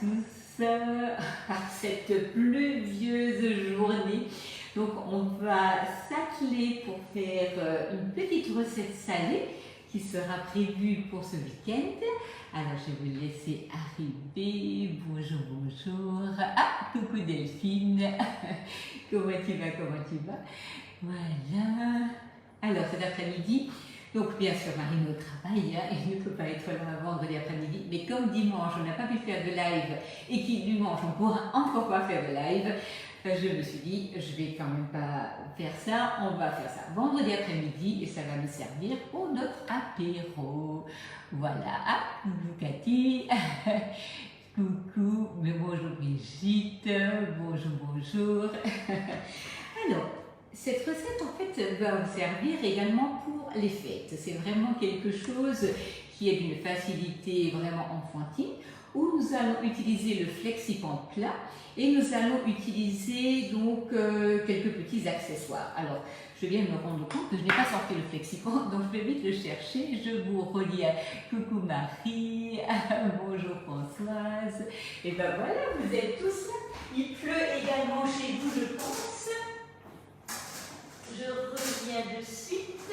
tous par cette pluvieuse journée. Donc on va s'atteler pour faire une petite recette salée qui sera prévue pour ce week-end. Alors je vais vous laisser arriver. Bonjour, bonjour. Ah, coucou Delphine. Comment tu vas, comment tu vas? Voilà. Alors cet après-midi, donc bien sûr Marine au travail, hein, et ne peut pas être là vendredi après-midi, mais comme dimanche on n'a pas pu faire de live et qu'il dimanche on pourra encore pas faire de live, je me suis dit je vais quand même pas faire ça, on va faire ça vendredi après-midi et ça va me servir pour notre apéro. Voilà, ah, coucou Cathy, coucou, mais bonjour Brigitte, bonjour, bonjour. Alors, cette recette en fait va vous servir également pour les fêtes. C'est vraiment quelque chose qui est d'une facilité vraiment enfantine, où nous allons utiliser le FlexiPan plat et nous allons utiliser donc quelques petits accessoires. Alors, je viens de me rendre compte que je n'ai pas sorti le FlexiPan, donc je vais vite le chercher. Je vous relis à coucou Marie, bonjour Françoise. Et ben voilà, vous êtes tous là. Il pleut également chez vous, je pense. Je reviens de suite.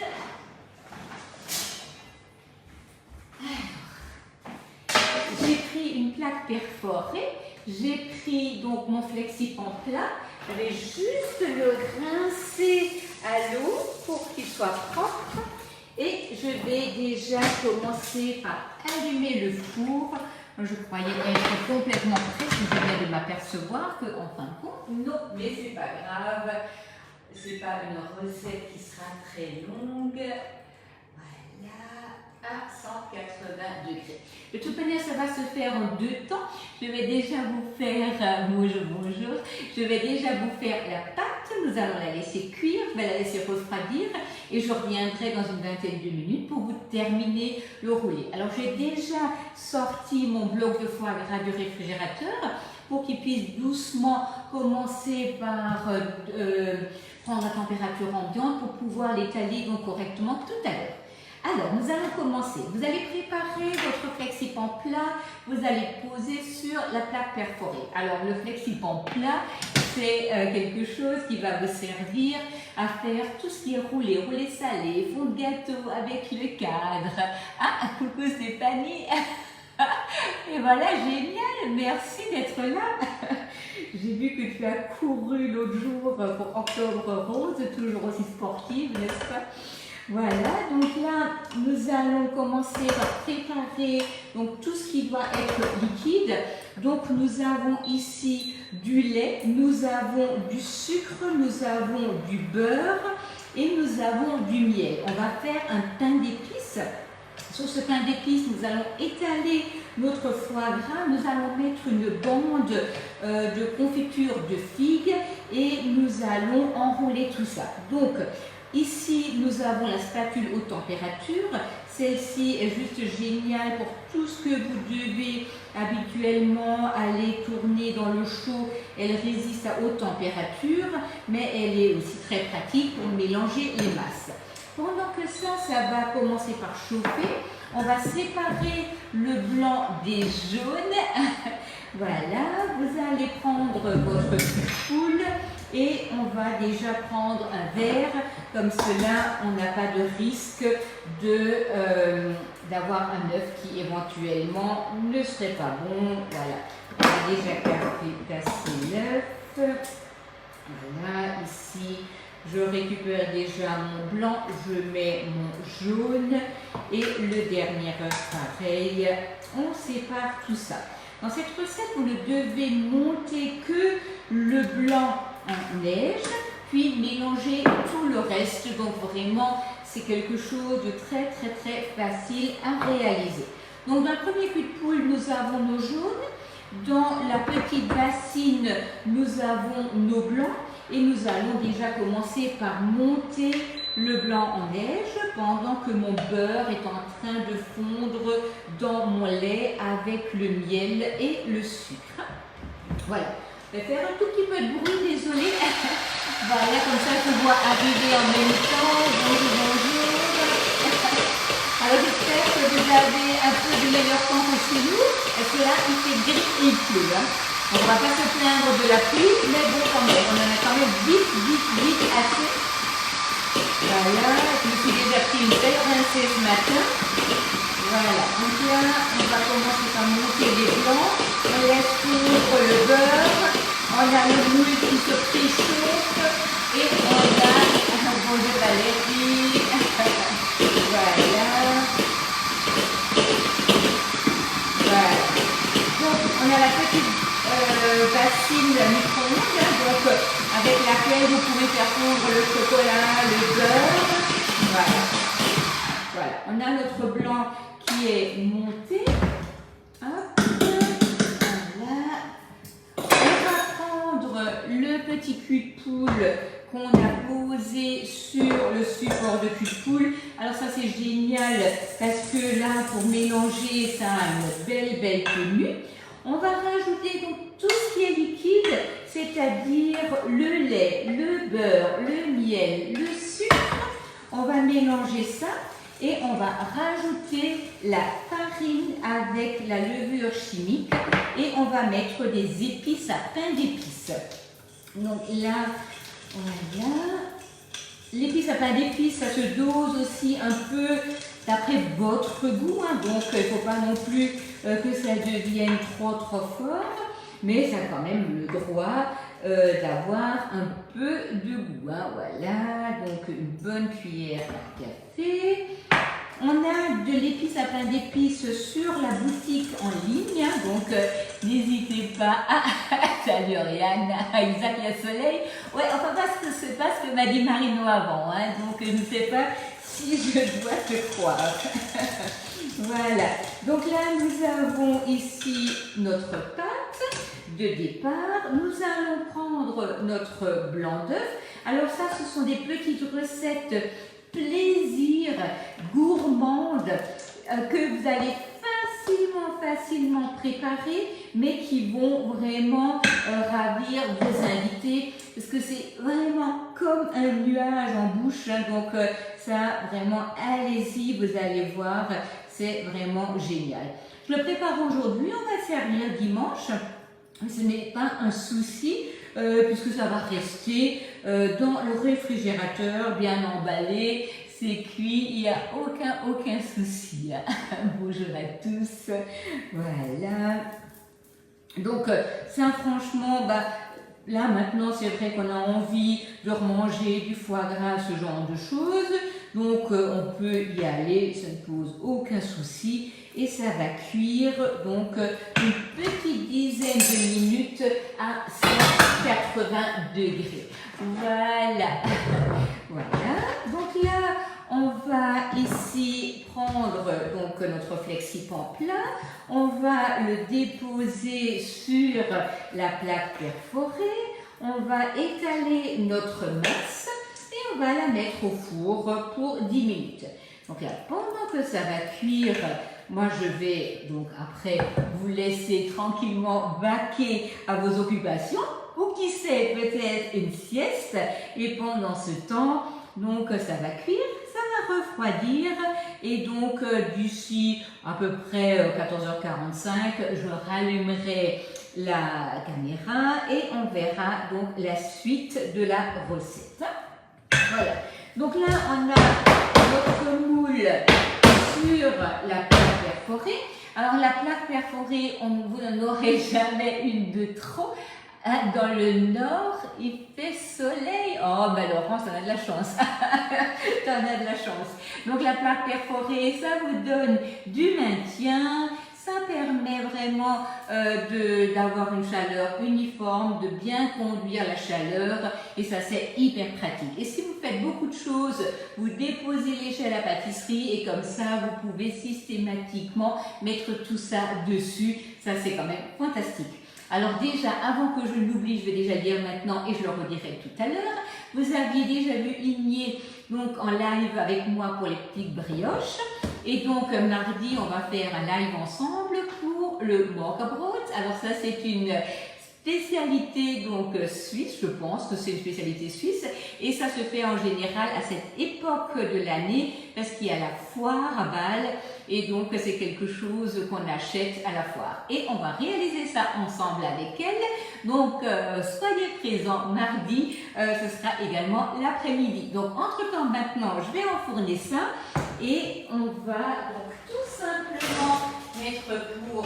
J'ai pris une plaque perforée. J'ai pris donc mon FlexiPan plat. Je vais juste le rincer à l'eau pour qu'il soit propre. Et je vais déjà commencer par allumer le four. Je croyais être complètement prête. Je viens de m'apercevoir qu'en fin de compte, non, mais c'est pas grave. C'est pas une recette qui sera très longue. Voilà, à 180 degrés. De toute manière, ça va se faire en deux temps. Je vais déjà vous faire, bonjour, bonjour, je vais déjà vous faire la pâte. Nous allons la laisser cuire, je vais la laisser refroidir et je reviendrai dans une vingtaine de minutes pour vous terminer le roulé. Alors, j'ai déjà sorti mon bloc de foie gras du réfrigérateur pour qu'il puisse doucement commencer par prendre la température ambiante pour pouvoir l'étaler donc correctement tout à l'heure. Alors, nous allons commencer. Vous allez préparer votre FlexiPan plat, vous allez poser sur la plaque perforée. Alors, le FlexiPan plat, c'est quelque chose qui va vous servir à faire tout ce qui est roulé, roulé salé, fond de gâteau avec le cadre. Ah, coucou Stéphanie. Et voilà, génial, merci d'être là. J'ai vu que tu as couru l'autre jour pour Octobre Rose, toujours aussi sportive, n'est-ce pas? Voilà, donc là, nous allons commencer par préparer donc, tout ce qui doit être liquide. Donc, nous avons ici du lait, nous avons du sucre, nous avons du beurre et nous avons du miel. On va faire un pain d'épices. Sur ce pain d'épices, nous allons étaler notre foie gras, nous allons mettre une bande de confiture de figues et nous allons enrouler tout ça. Donc, ici, nous avons la spatule haute température. Celle-ci est juste géniale pour tout ce que vous devez habituellement aller tourner dans le chaud. Elle résiste à haute température, mais elle est aussi très pratique pour mélanger les masses. Pendant que ça va commencer par chauffer, on va séparer le blanc des jaunes. Voilà, vous allez prendre votre poule et on va déjà prendre un verre. Comme cela, on n'a pas de risque d'avoir un œuf qui éventuellement ne serait pas bon. Voilà, on va déjà casser l'œuf. Voilà, ici. Je récupère déjà mon blanc, je mets mon jaune et le dernier œuf pareil. On sépare tout ça. Dans cette recette, vous ne devez monter que le blanc en neige, puis mélanger tout le reste. Donc vraiment, c'est quelque chose de très très très facile à réaliser. Donc dans le premier cul de poule, nous avons nos jaunes. Dans la petite bassine, nous avons nos blancs. Et nous allons déjà commencer par monter le blanc en neige pendant que mon beurre est en train de fondre dans mon lait avec le miel et le sucre. Voilà. Je vais faire un tout petit peu de bruit, désolé. Voilà, comme ça je vois arriver en même temps. Bonjour, bonjour. Alors j'espère que vous avez un peu de meilleur temps que chez nous, parce que là il fait gris et il pleut. Hein. On ne va pas se plaindre de la pluie, mais bon quand même, on en a quand même vite assez. Voilà, je me suis déjà pris une belle rincée ce matin. Voilà, donc là on va commencer par monter les blancs, on laisse fondre le beurre, on a le moule qui se préchauffe et on a un bonjour Valérie. Voilà. Voilà. Donc, on a la petite bassine micro-ondes, donc avec laquelle vous pouvez faire fondre le chocolat, le beurre. Voilà. Voilà. On a notre blanc qui est monté. Hop. Voilà. On va prendre le petit cul de poule qu'on a posé sur le support de cul de poule. Alors ça c'est génial parce que là pour mélanger ça a une belle tenue. On va rajouter donc tout ce qui est liquide, c'est-à-dire le lait, le beurre, le miel, le sucre. On va mélanger ça et on va rajouter la farine avec la levure chimique et on va mettre des épices à pain d'épices. Donc là, voilà. L'épice à pain d'épices, ça se dose aussi un peu d'après votre goût. Hein. Donc, il ne faut pas non plus que ça devienne trop fort. Mais ça a quand même le droit d'avoir un peu de goût. Hein. Voilà, donc une bonne cuillère à café. On a de l'épice à pain d'épices sur la boutique en ligne, hein, donc n'hésitez pas. Salut Oriane, Isaac il y a soleil. Ouais, enfin c'est pas ce que m'a dit Marino avant, hein, donc je ne sais pas si je dois te croire. Voilà, donc là nous avons ici notre pâte de départ. Nous allons prendre notre blanc d'œuf. Alors ça, ce sont des petites recettes plaisir, gourmande, que vous allez facilement préparer, mais qui vont vraiment ravir vos invités, parce que c'est vraiment comme un nuage en bouche, hein, donc ça vraiment allez-y, vous allez voir, c'est vraiment génial. Je le prépare aujourd'hui, on va servir dimanche, ce n'est pas un souci, puisque ça va rester dans le réfrigérateur, bien emballé, c'est cuit, il n'y a aucun souci. Bonjour à tous, voilà. Donc ça franchement, là maintenant c'est vrai qu'on a envie de remanger du foie gras, ce genre de choses, donc on peut y aller, ça ne pose aucun souci. Et ça va cuire donc une petite dizaine de minutes à 180 degrés. Voilà. Voilà. Donc là, on va ici prendre donc notre flexipan plat. On va le déposer sur la plaque perforée. On va étaler notre masse et on va la mettre au four pour 10 minutes. Donc là, pendant que ça va cuire, moi, je vais donc après vous laisser tranquillement vaquer à vos occupations, ou qui sait, peut-être une sieste. Et pendant ce temps, donc ça va cuire, ça va refroidir. Et donc d'ici à peu près 14h45, je rallumerai la caméra et on verra donc la suite de la recette. Voilà. Donc là, on a notre moule sur la plaque perforée. Alors la plaque perforée, vous n'en aurez jamais une de trop. Dans le nord, il fait soleil. Oh, Laurence, t'en as de la chance. T'en as de la chance. Donc la plaque perforée, ça vous donne du maintien. Ça permet vraiment d'avoir une chaleur uniforme, de bien conduire la chaleur et ça c'est hyper pratique. Et si vous faites beaucoup de choses, vous déposez l'échelle à pâtisserie et comme ça vous pouvez systématiquement mettre tout ça dessus. Ça c'est quand même fantastique. Alors déjà, avant que je l'oublie, je vais déjà le dire maintenant et je le redirai tout à l'heure. Vous aviez déjà vu Igné donc en live avec moi pour les petites brioches. Et donc mardi, on va faire un live ensemble pour le Morgenbrot. Alors ça, c'est une spécialité donc suisse, je pense que c'est une spécialité suisse, et ça se fait en général à cette époque de l'année parce qu'il y a la foire à Bâle et donc c'est quelque chose qu'on achète à la foire. Et on va réaliser ça ensemble avec elle, donc soyez présents mardi, ce sera également l'après-midi. Donc entre-temps maintenant, je vais enfourner ça et on va donc tout simplement mettre pour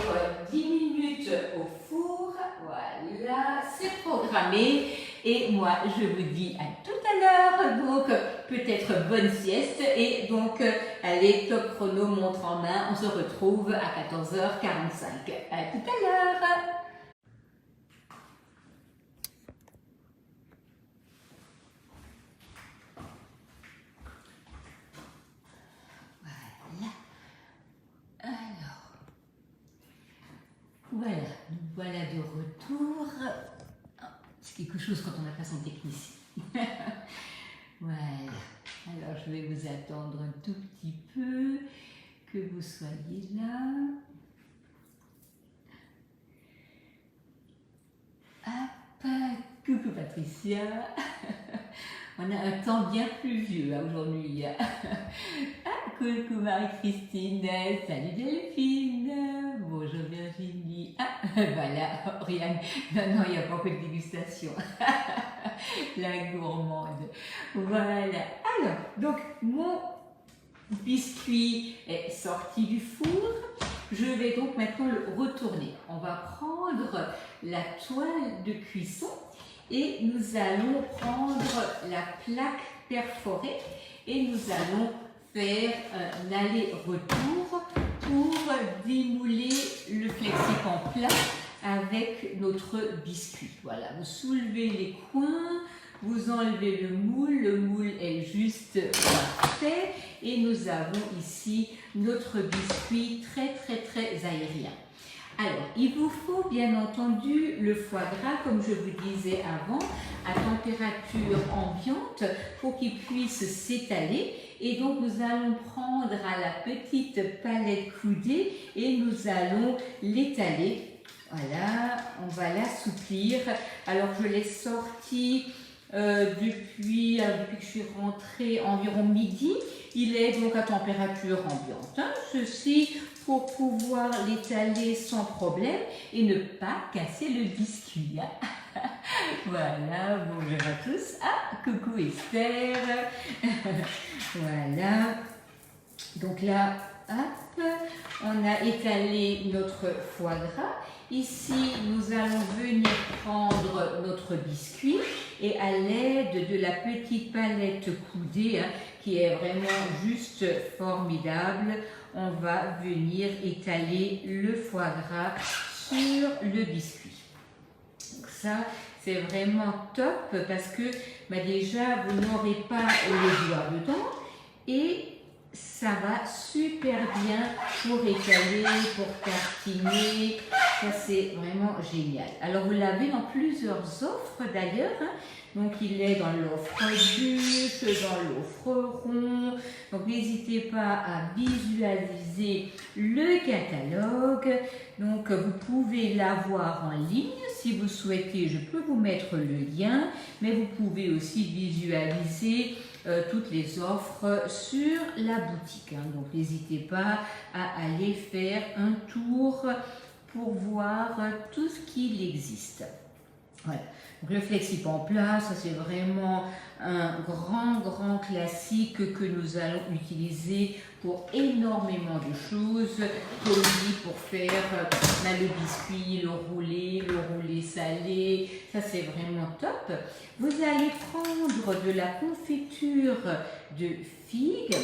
10 minutes au four. Voilà, c'est programmé et moi je vous dis à tout à l'heure, donc peut-être bonne sieste et donc allez, top chrono, montre en main, on se retrouve à 14h45. À tout à l'heure. Voilà de retour. C'est quelque chose quand on n'a pas son technicien. Voilà. Alors je vais vous attendre un tout petit peu, que vous soyez là. Hop, coucou Patricia. On a un temps bien pluvieux aujourd'hui. Coucou Marie-Christine, salut Delphine, bonjour Virginie. Voilà, Oriane, non, il n'y a pas que de dégustation. La gourmande. Voilà, alors, donc mon biscuit est sorti du four. Je vais donc maintenant le retourner. On va prendre la toile de cuisson et nous allons prendre la plaque perforée et nous allons faire un aller-retour pour démouler le flexipan plat avec notre biscuit. Voilà, vous soulevez les coins, vous enlevez le moule est juste parfait et nous avons ici notre biscuit très aérien. Alors, il vous faut bien entendu le foie gras, comme je vous disais avant, à température ambiante pour qu'il puisse s'étaler. Et donc, nous allons prendre à la petite palette coudée et nous allons l'étaler. Voilà, on va l'assouplir. Alors, je l'ai sorti depuis que je suis rentrée environ midi. Il est donc à température ambiante. Ceci pour pouvoir l'étaler sans problème et ne pas casser le biscuit. Voilà, bonjour à tous. Coucou Esther. Voilà. Donc là, hop, on a étalé notre foie gras. Ici, nous allons venir prendre notre biscuit et à l'aide de la petite palette coudée, qui est vraiment juste formidable, on va venir étaler le foie gras sur le biscuit. Donc ça, c'est vraiment top parce que déjà, vous n'aurez pas le doigt dedans et ça va super bien pour étaler, pour tartiner. Ça, c'est vraiment génial. Alors, vous l'avez dans plusieurs offres d'ailleurs. Donc, il est dans l'offre bûche, dans l'offre rond. Donc, n'hésitez pas à visualiser le catalogue. Donc, vous pouvez l'avoir en ligne. Si vous souhaitez, je peux vous mettre le lien. Mais vous pouvez aussi visualiser toutes les offres sur la boutique. Donc, n'hésitez pas à aller faire un tour pour voir tout ce qu'il existe. Voilà. Donc, le flexipan plat, ça c'est vraiment un grand classique que nous allons utiliser pour énormément de choses, comme dit, pour faire le biscuit, le roulé salé, ça c'est vraiment top. Vous allez prendre de la confiture de figues.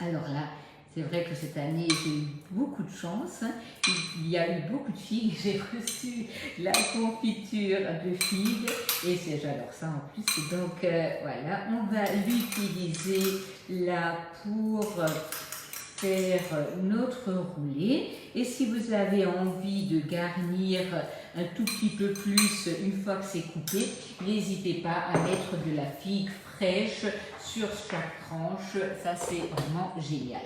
Alors là, c'est vrai que cette année, j'ai eu beaucoup de chance. Il y a eu beaucoup de figues. J'ai reçu la confiture de figues et j'adore ça en plus. Donc voilà, on va l'utiliser là pour faire notre roulé. Et si vous avez envie de garnir un tout petit peu plus une fois que c'est coupé, n'hésitez pas à mettre de la figue fraîche sur chaque tranche. Ça, c'est vraiment génial.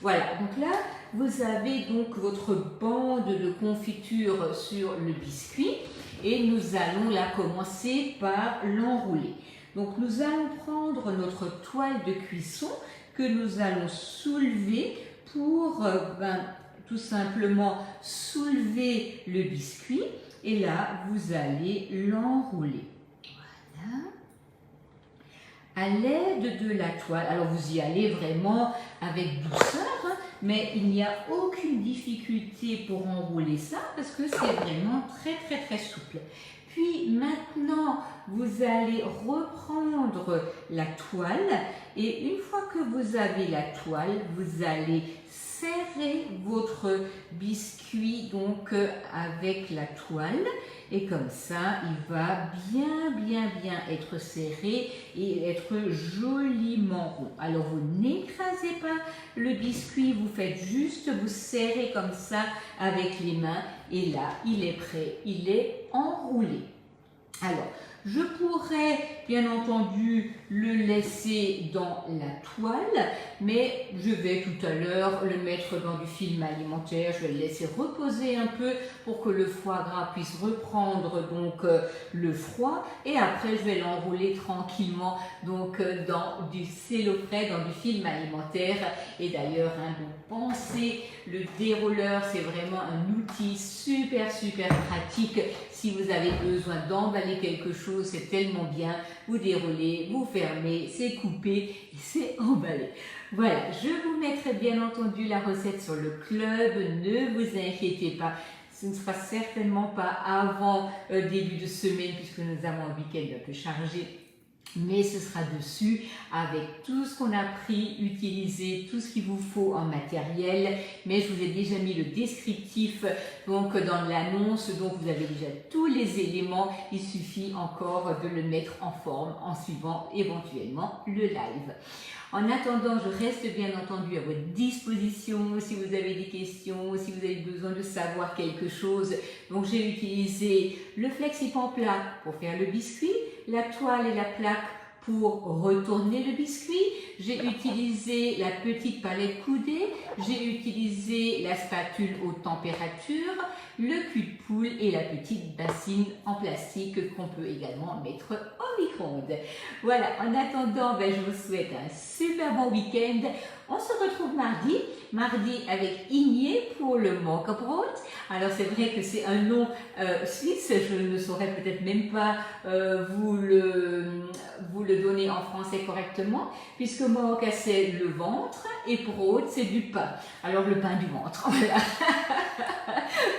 Voilà, donc là, vous avez donc votre bande de confiture sur le biscuit et nous allons la commencer par l'enrouler. Donc nous allons prendre notre toile de cuisson que nous allons soulever pour tout simplement soulever le biscuit et là vous allez l'enrouler. Voilà. À l'aide de la toile, alors vous y allez vraiment avec douceur, hein, mais il n'y a aucune difficulté pour enrouler ça parce que c'est vraiment très souple. Puis maintenant, vous allez reprendre la toile et une fois que vous avez la toile, vous allez serrer votre biscuit donc avec la toile et comme ça, il va bien être serré et être joliment rond. Alors vous n'écrasez pas le biscuit, vous faites juste vous serrer comme ça avec les mains et là, il est prêt, il est enroulé. Alors, je pourrais bien entendu le laisser dans la toile, mais je vais tout à l'heure le mettre dans du film alimentaire. Je vais le laisser reposer un peu pour que le foie gras puisse reprendre donc le froid et après je vais l'enrouler tranquillement donc dans du cellophane, dans du film alimentaire. Et d'ailleurs, hein, donc pensez, le dérouleur c'est vraiment un outil super pratique si vous avez besoin d'emballer quelque chose, c'est tellement bien, vous déroulez, vous fermez, c'est coupé et c'est emballé. Voilà, je vous mettrai bien entendu la recette sur le club, ne vous inquiétez pas, ce ne sera certainement pas avant début de semaine puisque nous avons un week-end un peu chargé. Mais ce sera dessus avec tout ce qu'on a pris, utilisé, tout ce qu'il vous faut en matériel. Mais je vous ai déjà mis le descriptif donc dans l'annonce, donc vous avez déjà tous les éléments. Il suffit encore de le mettre en forme en suivant éventuellement le live. En attendant, je reste bien entendu à votre disposition si vous avez des questions, si vous avez besoin de savoir quelque chose. Donc j'ai utilisé le flexipan plat pour faire le biscuit, la toile et la plaque pour retourner le biscuit. J'ai utilisé la petite palette coudée, j'ai utilisé la spatule haute température, le cul de poule et la petite bassine en plastique qu'on peut également mettre au micro-ondes. Voilà, en attendant, je vous souhaite un super bon week-end. On se retrouve mardi avec Igné pour le Mokkabrot. Alors c'est vrai que c'est un nom suisse, je ne saurais peut-être même pas vous le donner en français correctement, puisque Mokka c'est le ventre et Brot c'est du pain. Alors le pain du ventre, voilà.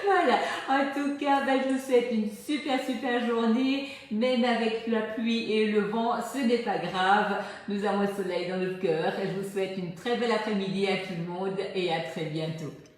Voilà, en tout cas, je vous souhaite une super journée, même avec la pluie et le vent, ce n'est pas grave, nous avons le soleil dans le cœur et je vous souhaite une très belle après-midi à tout le monde et à très bientôt.